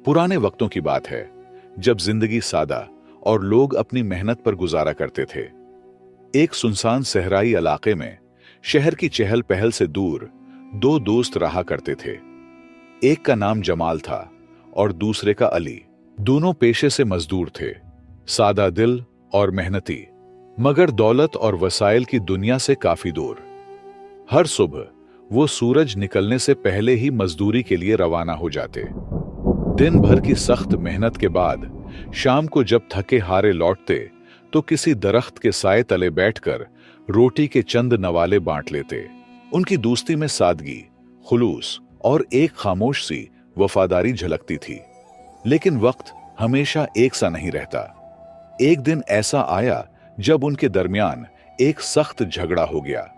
पुराने वक्तों की बात है, जब जिंदगी सादा और लोग अपनी मेहनत पर गुजारा करते थे। एक सुनसान सहराई इलाके में शहर की चहल पहल से दूर दो दोस्त रहा करते थे। एक का नाम जमाल था और दूसरे का अली। दोनों पेशे से मजदूर थे, सादा दिल और मेहनती, मगर दौलत और वसाइल की दुनिया से काफी दूर। हर सुबह वो सूरज निकलने से पहले ही मजदूरी के लिए रवाना हो जाते। दिन भर की सख्त मेहनत के बाद शाम को जब थके हारे लौटते तो किसी दरख्त के साए तले बैठकर रोटी के चंद नवाले बांट लेते। उनकी दोस्ती में सादगी, खुलूस और एक खामोश सी वफादारी झलकती थी। लेकिन वक्त हमेशा एक सा नहीं रहता। एक दिन ऐसा आया जब उनके दरमियान एक सख्त झगड़ा हो गया।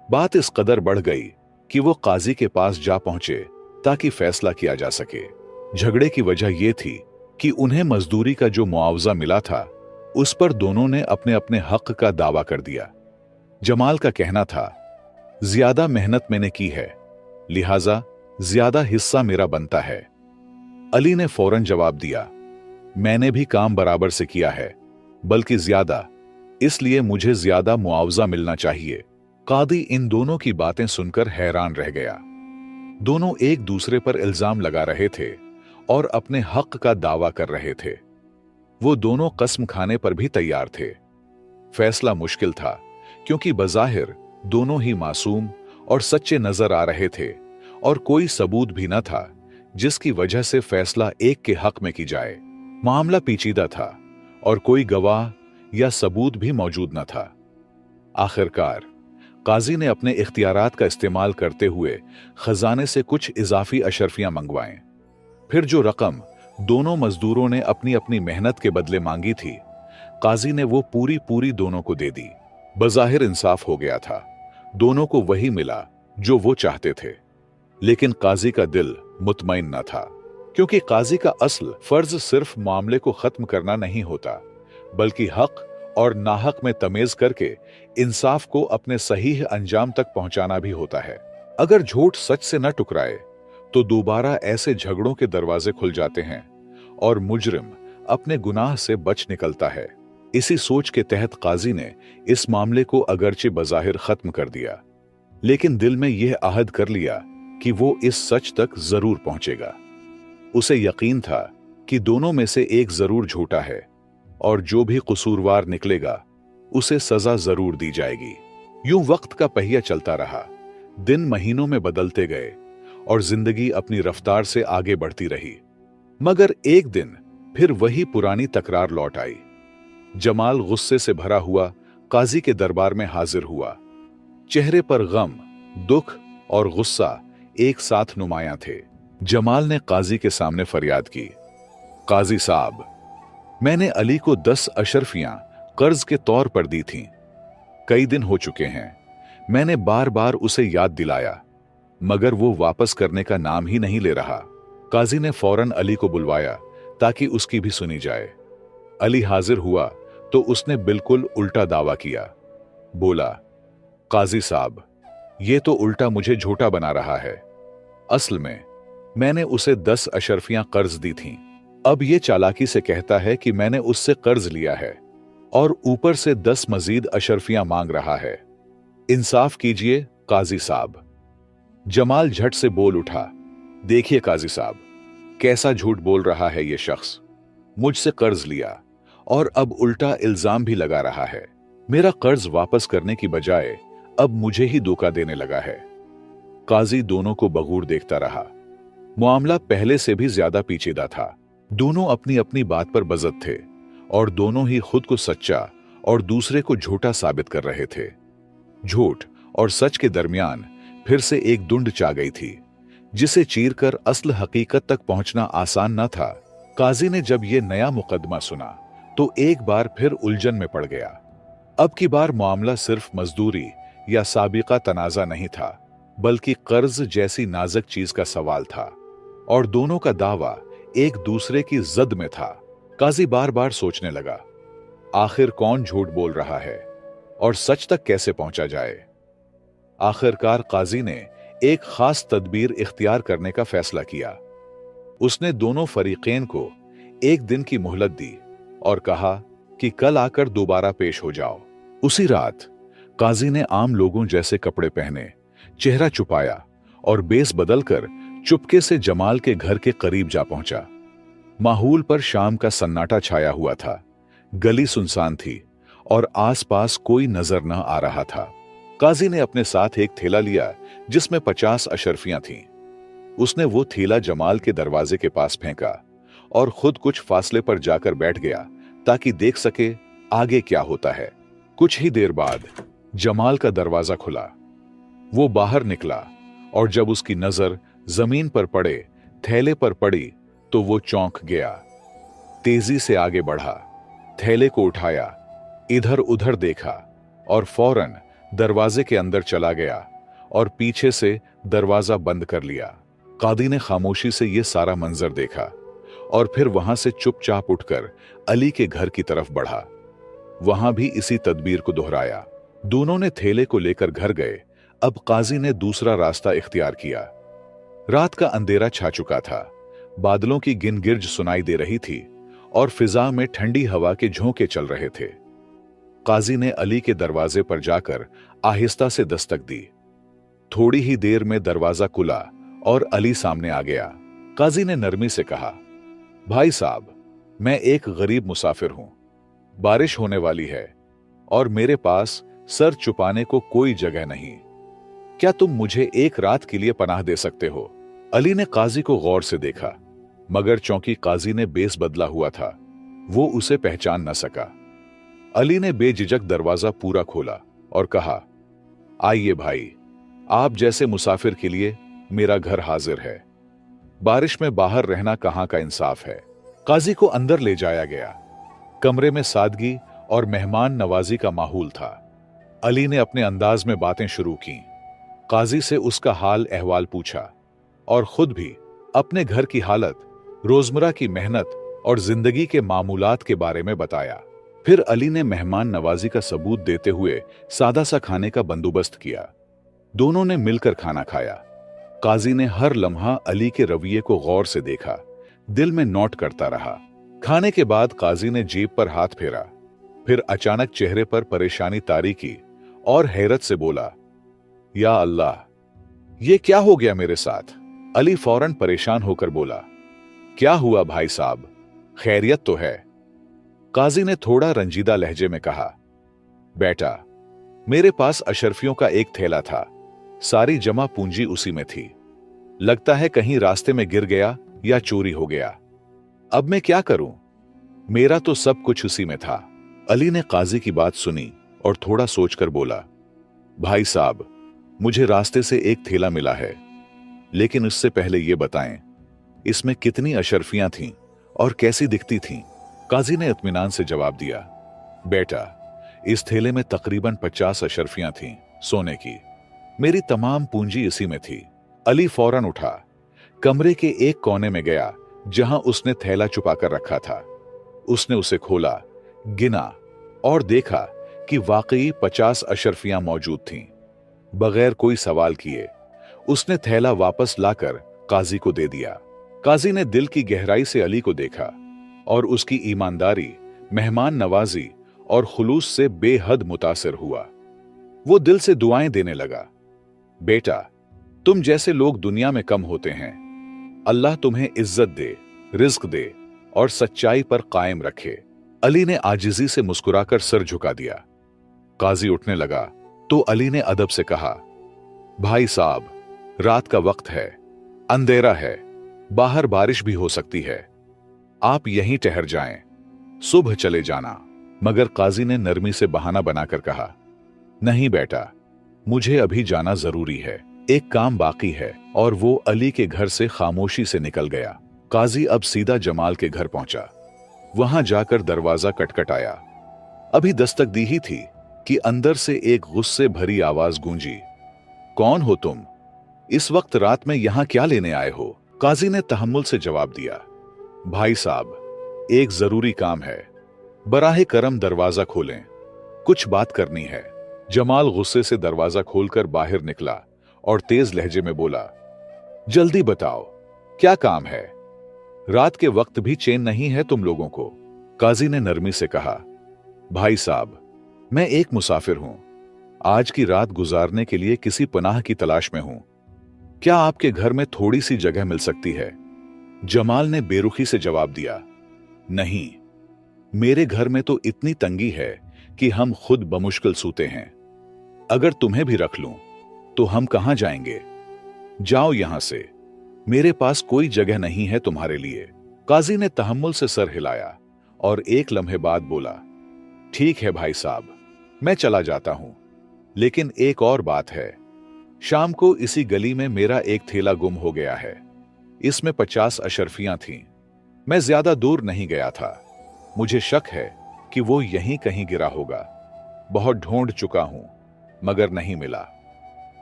बात इस कदर बढ़ गई कि वो काजी के पास जा पहुंचे ताकि फैसला किया जा सके। झगड़े की वजह यह थी कि उन्हें मजदूरी का जो मुआवजा मिला था उस पर दोनों ने अपने अपने हक का दावा कर दिया। जमाल का कहना था, ज्यादा मेहनत मैंने की है, लिहाजा ज्यादा हिस्सा मेरा बनता है। अली ने फौरन जवाब दिया, मैंने भी काम बराबर से किया है, बल्कि ज्यादा, इसलिए मुझे ज्यादा मुआवजा मिलना चाहिए। कादी इन दोनों की बातें सुनकर हैरान रह गया। दोनों एक दूसरे पर इल्जाम लगा रहे थे और अपने हक का दावा कर रहे थे। वो दोनों कसम खाने पर भी तैयार थे। फैसला मुश्किल था क्योंकि बज़ाहिर दोनों ही मासूम और सच्चे नजर आ रहे थे और कोई सबूत भी न था जिसकी वजह से फैसला एक के हक में की जाए। मामला पेचीदा था और कोई गवाह या सबूत भी मौजूद न था। आखिरकार काजी ने अपने इख्तियारात का इस्तेमाल करते हुए खजाने से कुछ इजाफी अशरफियां मंगवाएं। फिर जो रकम दोनों मजदूरों ने अपनी अपनी मेहनत के बदले मांगी थी, काजी ने वो पूरी दोनों को दे दी। बज़ाहिर इंसाफ हो गया था, दोनों को वही मिला जो वो चाहते थे। लेकिन काजी का दिल मुतमईन न था, क्योंकि काजी का असल फर्ज सिर्फ मामले को खत्म करना नहीं होता, बल्कि हक और नाहक में तमेज करके इंसाफ को अपने सही अंजाम तक पहुंचाना भी होता है। अगर झूठ सच से न टकराए तो दोबारा ऐसे झगड़ों के दरवाजे खुल जाते हैं और मुजरिम अपने गुनाह से बच निकलता है। इसी सोच के तहत काजी ने इस मामले को अगरचे बज़ाहिर खत्म कर दिया, लेकिन दिल में यह अहद कर लिया कि वो इस सच तक जरूर पहुंचेगा। उसे यकीन था कि दोनों में से एक जरूर झूठा है और जो भी कसूरवार निकलेगा उसे सजा जरूर दी जाएगी। यूं वक्त का पहिया चलता रहा। दिन महीनों में बदलते गए और जिंदगी अपनी रफ्तार से आगे बढ़ती रही। मगर एक दिन फिर वही पुरानी तकरार लौट आई। जमाल गुस्से से भरा हुआ काजी के दरबार में हाजिर हुआ। चेहरे पर गम, दुख और गुस्सा एक साथ नुमायां थे। जमाल ने काजी के सामने फरियाद की, काजी साहब, मैंने अली को 10 अशरफियां कर्ज के तौर पर दी थीं। कई दिन हो चुके हैं, मैंने बार बार उसे याद दिलाया, मगर वो वापस करने का नाम ही नहीं ले रहा। काजी ने फौरन अली को बुलवाया ताकि उसकी भी सुनी जाए। अली हाजिर हुआ तो उसने बिल्कुल उल्टा दावा किया। बोला, काजी साहब, ये तो उल्टा मुझे झूठा बना रहा है। असल में मैंने उसे 10 अशरफियां कर्ज दी थीं। अब ये चालाकी से कहता है कि मैंने उससे कर्ज लिया है और ऊपर से 10 मजीद अशरफियां मांग रहा है। इंसाफ कीजिए काजी साहब। जमाल झट से बोल उठा, देखिए काजी साहब, कैसा झूठ बोल रहा है ये शख्स। मुझसे कर्ज लिया और अब उल्टा इल्जाम भी लगा रहा है। मेरा कर्ज वापस करने की बजाय अब मुझे ही धोखा देने लगा है। काजी दोनों को बगूर देखता रहा। मामला पहले से भी ज्यादा पेचीदा था। दोनों अपनी अपनी बात पर बज़द थे और दोनों ही खुद को सच्चा और दूसरे को झूठा साबित कर रहे थे। झूठ और सच के दरमियान फिर से एक दुंड चा गई थी, जिसे चीरकर असल हकीकत तक पहुंचना आसान न था। काजी ने जब यह नया मुकदमा सुना तो एक बार फिर उलझन में पड़ गया। अब की बार मामला सिर्फ मजदूरी या साबिका तनाजा नहीं था, बल्कि कर्ज जैसी नाजुक चीज का सवाल था और दोनों का दावा एक दूसरे की जद में था। काजी बार बार सोचने लगा, आखिर कौन झूठ बोल रहा है और सच तक कैसे पहुंचा जाए। आखिरकार काजी ने एक खास तदबीर इख्तियार करने का फैसला किया। उसने दोनों फरीकैन को एक दिन की मोहलत दी और कहा कि कल आकर दोबारा पेश हो जाओ। उसी रात काजी ने आम लोगों जैसे कपड़े पहने, चेहरा छुपाया और बेस बदलकर चुपके से जमाल के घर के करीब जा पहुंचा। माहौल पर शाम का सन्नाटा छाया हुआ था। गली सुनसान थी और आसपास कोई नजर न आ रहा था। काजी ने अपने साथ एक थैला लिया जिसमें 50 अशरफियां थीं। उसने वो थैला जमाल के दरवाजे के पास फेंका और खुद कुछ फासले पर जाकर बैठ गया ताकि देख सके आगे क्या होता है। कुछ ही देर बाद जमाल का दरवाजा खुला। वो बाहर निकला और जब उसकी नजर जमीन पर पड़े, थैले पर पड़ी, तो वो चौंक गया। तेजी से आगे बढ़ा, थैले को उठाया, इधर उधर देखा और फौरन दरवाजे के अंदर चला गया और पीछे से दरवाजा बंद कर लिया। कादी ने खामोशी से यह सारा मंजर देखा और फिर वहां से चुपचाप उठकर अली के घर की तरफ बढ़ा। वहां भी इसी तदबीर को दोहराया। दोनों ने थैले को लेकर घर गए। अब काजी ने दूसरा रास्ता इख्तियार किया। रात का अंधेरा छा चुका था, बादलों की गिनगिर्ज सुनाई दे रही थी और फिजा में ठंडी हवा के झोंके चल रहे थे। काजी ने अली के दरवाजे पर जाकर आहिस्ता से दस्तक दी। थोड़ी ही देर में दरवाजा खुला और अली सामने आ गया। काजी ने नरमी से कहा, भाई साहब, मैं एक गरीब मुसाफिर हूं। बारिश होने वाली है और मेरे पास सर छुपाने को कोई जगह नहीं। क्या तुम मुझे एक रात के लिए पनाह दे सकते हो? अली ने काजी को गौर से देखा, मगर चूंकि काजी ने बेस बदला हुआ था, वो उसे पहचान न सका। अली ने बेझिझक दरवाजा पूरा खोला और कहा, आइए भाई, आप जैसे मुसाफिर के लिए मेरा घर हाजिर है। बारिश में बाहर रहना कहां का इंसाफ है। काजी को अंदर ले जाया गया। कमरे में सादगी और मेहमान नवाजी का माहौल था। अली ने अपने अंदाज में बातें शुरू की। काजी से उसका हाल अहवाल पूछा और खुद भी अपने घर की हालत, रोजमर्रा की मेहनत और जिंदगी के मामूलात के बारे में बताया। फिर अली ने मेहमान नवाजी का सबूत देते हुए सादा सा खाने का बंदोबस्त किया। दोनों ने मिलकर खाना खाया। काजी ने हर लम्हा अली के रवैये को गौर से देखा, दिल में नोट करता रहा। खाने के बाद काजी ने जेब पर हाथ फेरा, फिर अचानक चेहरे पर परेशानी तारी की और हैरत से बोला, या अल्लाह, ये क्या हो गया मेरे साथ? अली फौरन परेशान होकर बोला, क्या हुआ भाई साहब, खैरियत तो है? काजी ने थोड़ा रंजीदा लहजे में कहा, बेटा, मेरे पास अशरफियों का एक थैला था, सारी जमा पूंजी उसी में थी। लगता है कहीं रास्ते में गिर गया या चोरी हो गया। अब मैं क्या करूं? मेरा तो सब कुछ उसी में था। अली ने काजी की बात सुनी और थोड़ा सोचकर बोला, भाई साहब, मुझे रास्ते से एक थैला मिला है, लेकिन इससे पहले ये बताएं, इसमें कितनी अशरफियां थीं और कैसी दिखती थीं? काजी ने इत्मीनान से जवाब दिया, बेटा, इस थैले में तकरीबन 50 अशरफियां थीं, सोने की। मेरी तमाम पूंजी इसी में थी। अली फौरन उठा, कमरे के एक कोने में गया जहां उसने थैला छुपाकर रखा था। उसने उसे खोला, गिना और देखा कि वाकई 50 अशरफियां मौजूद थीं। बगैर कोई सवाल किए उसने थैला वापस लाकर काजी को दे दिया। काजी ने दिल की गहराई से अली को देखा और उसकी ईमानदारी, मेहमान नवाजी और खुलूस से बेहद मुतासिर हुआ। वो दिल से दुआएं देने लगा, बेटा, तुम जैसे लोग दुनिया में कम होते हैं। अल्लाह तुम्हें इज्जत दे, रिज्क दे और सच्चाई पर कायम रखे। अली ने आजिजी से मुस्कुराकर सर झुका दिया। काजी उठने लगा तो अली ने अदब से कहा, भाई साहब, रात का वक्त है, अंधेरा है, बाहर बारिश भी हो सकती है, आप यहीं ठहर जाएं, सुबह चले जाना। मगर काजी ने नरमी से बहाना बनाकर कहा, नहीं बेटा, मुझे अभी जाना जरूरी है, एक काम बाकी है। और वो अली के घर से खामोशी से निकल गया। काजी अब सीधा जमाल के घर पहुंचा। वहां जाकर दरवाजा खटखटाया। अभी दस्तक दी ही थी कि अंदर से एक गुस्से भरी आवाज गूंजी, कौन हो तुम? इस वक्त रात में यहां क्या लेने आए हो? काजी ने तहम्मुल से जवाब दिया, भाई साहब, एक जरूरी काम है, बराहे करम दरवाजा खोलें, कुछ बात करनी है। जमाल गुस्से से दरवाजा खोलकर बाहर निकला और तेज लहजे में बोला, जल्दी बताओ, क्या काम है? रात के वक्त भी चैन नहीं है तुम लोगों को। काजी ने नरमी से कहा, भाई साहब, मैं एक मुसाफिर हूं, आज की रात गुजारने के लिए किसी पनाह की तलाश में हूं। क्या आपके घर में थोड़ी सी जगह मिल सकती है? जमाल ने बेरुखी से जवाब दिया, नहीं, मेरे घर में तो इतनी तंगी है कि हम खुद बमुश्किल सूते हैं। अगर तुम्हें भी रख लूं तो हम कहां जाएंगे? जाओ यहां से, मेरे पास कोई जगह नहीं है तुम्हारे लिए। काजी ने तहम्मुल से सर हिलाया और एक लम्हे बाद बोला, ठीक है भाई साहब, मैं चला जाता हूं, लेकिन एक और बात है। शाम को इसी गली में मेरा एक थैला गुम हो गया है। इसमें 50 अशरफियां थीं। मैं ज्यादा दूर नहीं गया था। मुझे शक है कि वो यहीं कहीं गिरा होगा। बहुत ढूंढ चुका हूं, मगर नहीं मिला।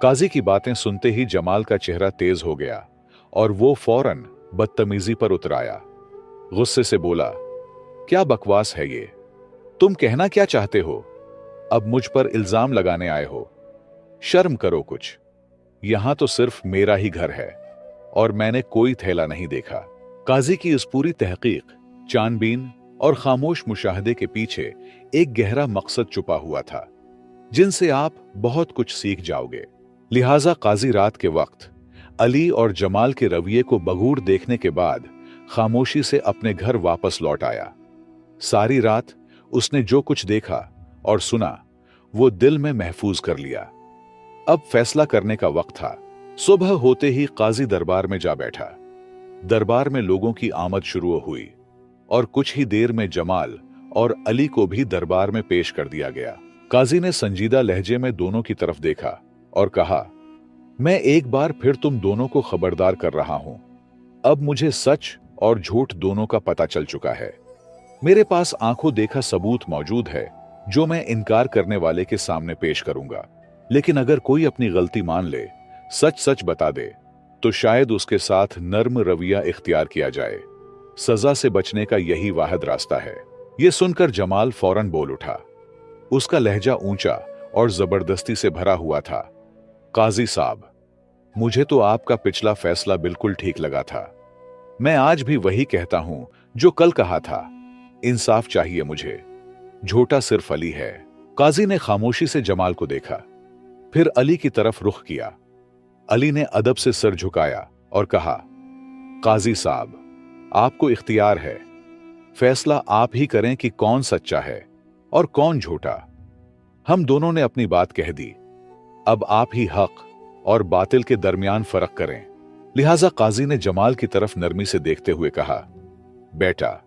काजी की बातें सुनते ही जमाल का चेहरा तेज हो गया और वो फौरन बदतमीजी पर उतर आया। गुस्से से बोला, क्या बकवास है ये? तुम कहना क्या चाहते हो? अब मुझ पर इल्जाम लगाने आए हो? शर्म करो कुछ। यहां तो सिर्फ मेरा ही घर है और मैंने कोई थैला नहीं देखा। काजी की इस पूरी तहकीक, छानबीन और खामोश मुशाहदे के पीछे एक गहरा मकसद छुपा हुआ था, जिनसे आप बहुत कुछ सीख जाओगे। लिहाजा काजी रात के वक्त अली और जमाल के रवैये को बगूर देखने के बाद खामोशी से अपने घर वापस लौट आया। सारी रात उसने जो कुछ देखा और सुना वो दिल में महफूज कर लिया। अब फैसला करने का वक्त था। सुबह होते ही काजी दरबार में जा बैठा। दरबार में लोगों की आमद शुरू हुई और कुछ ही देर में जमाल और अली को भी दरबार में पेश कर दिया गया। काजी ने संजीदा लहजे में दोनों की तरफ देखा और कहा, मैं एक बार फिर तुम दोनों को खबरदार कर रहा हूं। अब मुझे सच और झूठ दोनों का पता चल चुका है। मेरे पास आंखों देखा सबूत मौजूद है जो मैं इनकार करने वाले के सामने पेश करूंगा। लेकिन अगर कोई अपनी गलती मान ले, सच सच बता दे, तो शायद उसके साथ नर्म रवैया इख्तियार किया जाए। सजा से बचने का यही वाहिद रास्ता है। यह सुनकर जमाल फौरन बोल उठा। उसका लहजा ऊंचा और जबरदस्ती से भरा हुआ था। काजी साहब, मुझे तो आपका पिछला फैसला बिल्कुल ठीक लगा था। मैं आज भी वही कहता हूं जो कल कहा था। इंसाफ चाहिए मुझे। झूठा सिर्फ अली है। काजी ने खामोशी से जमाल को देखा, फिर अली की तरफ रुख किया। अली ने अदब से सर झुकाया और कहा, काजी साहब, आपको इख्तियार है। फैसला आप ही करें कि कौन सच्चा है और कौन झूठा। हम दोनों ने अपनी बात कह दी। अब आप ही हक और बातिल के दरमियान फर्क करें। लिहाजा काजी ने जमाल की तरफ नरमी से देखते हुए कहा, बेटा,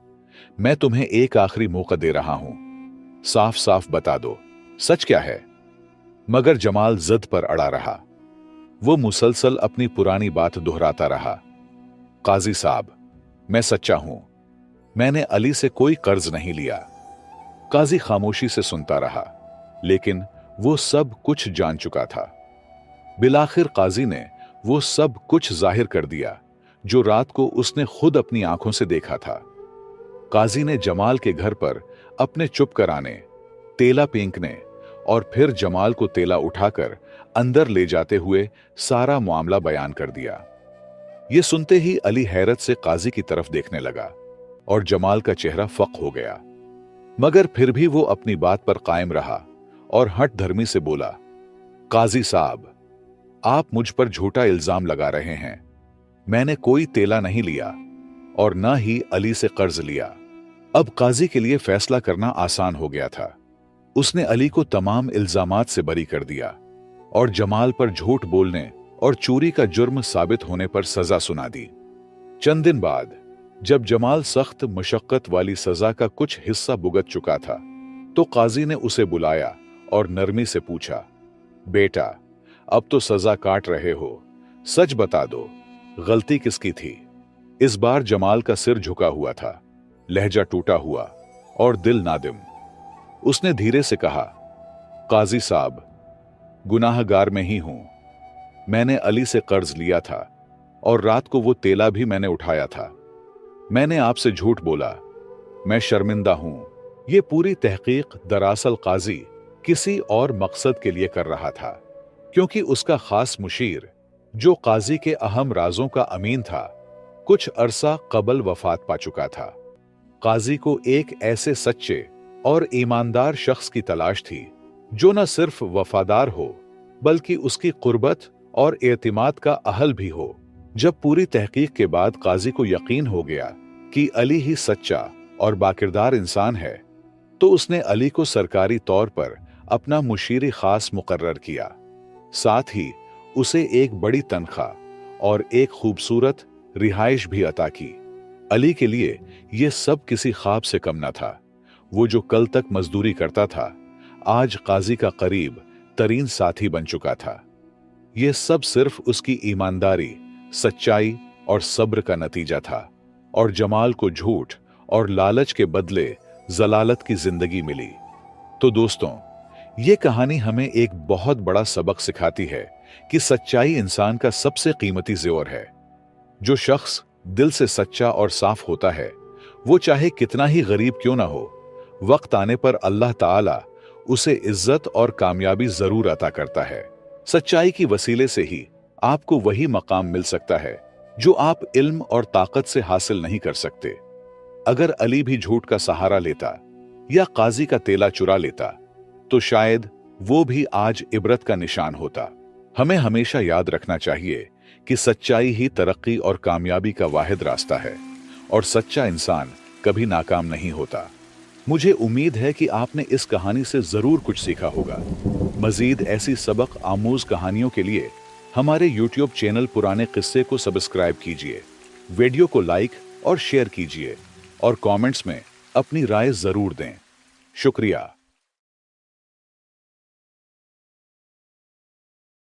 मैं तुम्हें एक आखिरी मौका दे रहा हूं। साफ साफ बता दो, सच क्या है? मगर जमाल जिद पर अड़ा रहा। वो मुसलसल अपनी पुरानी बात दोहराता रहा। काजी साहब, मैं सच्चा हूं। मैंने अली से कोई कर्ज नहीं लिया। काजी खामोशी से सुनता रहा, लेकिन वो सब कुछ जान चुका था। बिलाखिर काजी ने वो सब कुछ जाहिर कर दिया जो रात को उसने खुद अपनी आंखों से देखा था। काजी ने जमाल के घर पर अपने चुप कराने, तेला फेंकने और फिर जमाल को तेला उठाकर अंदर ले जाते हुए सारा मामला बयान कर दिया। ये सुनते ही अली हैरत से काजी की तरफ देखने लगा और जमाल का चेहरा फक हो गया। मगर फिर भी वो अपनी बात पर कायम रहा और हट धर्मी से बोला, काजी साहब, आप मुझ पर झूठा इल्जाम लगा रहे हैं। मैंने कोई तेला नहीं लिया और न ही अली से कर्ज लिया। अब काजी के लिए फैसला करना आसान हो गया था। उसने अली को तमाम इल्जामात से बरी कर दिया और जमाल पर झूठ बोलने और चोरी का जुर्म साबित होने पर सजा सुना दी। चंद दिन बाद जब जमाल सख्त मशक्कत वाली सजा का कुछ हिस्सा भुगत चुका था, तो काजी ने उसे बुलाया और नरमी से पूछा, बेटा, अब तो सजा काट रहे हो, सच बता दो, गलती किसकी थी? इस बार जमाल का सिर झुका हुआ था, लहजा टूटा हुआ और दिल नादिम। उसने धीरे से कहा, काजी साहब, गुनाहगार में ही हूं। मैंने अली से कर्ज लिया था और रात को वो तेला भी मैंने उठाया था। मैंने आपसे झूठ बोला। मैं शर्मिंदा हूं। ये पूरी तहकीक दरअसल काजी किसी और मकसद के लिए कर रहा था, क्योंकि उसका खास मुशीर, जो काजी के अहम राजों का अमीन था, कुछ अरसा कबल वफात पा चुका था। काजी को एक ऐसे सच्चे और ईमानदार शख्स की तलाश थी जो न सिर्फ वफादार हो बल्कि उसकी कुर्बत और एतमाद का अहल भी हो। जब पूरी तहकीक के बाद काजी को यकीन हो गया कि अली ही सच्चा और बाकिरदार इंसान है, तो उसने अली को सरकारी तौर पर अपना मुशीर खास मुकर्रर किया। साथ ही उसे एक बड़ी तनख्वाह और एक खूबसूरत रिहाइश भी अता की। अली के लिए यह सब किसी ख्वाब से कम न था। वो जो कल तक मजदूरी करता था, आज काजी का करीब तरीन साथी बन चुका था। यह सब सिर्फ उसकी ईमानदारी, सच्चाई और सब्र का नतीजा था। और जमाल को झूठ और लालच के बदले जलालत की जिंदगी मिली। तो दोस्तों, ये कहानी हमें एक बहुत बड़ा सबक सिखाती है कि सच्चाई इंसान का सबसे कीमती ज़ेवर है। जो शख्स दिल से सच्चा और साफ होता है, वो चाहे कितना ही गरीब क्यों ना हो, वक्त आने पर अल्लाह ताला उसे इज्जत और कामयाबी जरूर अता करता है। सच्चाई की वसीले से ही आपको वही मकाम मिल सकता है जो आप इल्म और ताकत से हासिल नहीं कर सकते। अगर अली भी झूठ का सहारा लेता या काजी का तेला चुरा लेता, तो शायद वो भी आज इबरत का निशान होता। हमें हमेशा याद रखना चाहिए कि सच्चाई ही तरक्की और कामयाबी का वाहिद रास्ता है, और सच्चा इंसान कभी नाकाम नहीं होता। मुझे उम्मीद है कि आपने इस कहानी से जरूर कुछ सीखा होगा। मजीद ऐसी सबक आमूज कहानियों के लिए हमारे YouTube चैनल पुराने किस्से को सब्सक्राइब कीजिए, वीडियो को लाइक और शेयर कीजिए, और कमेंट्स में अपनी राय जरूर दें। शुक्रिया।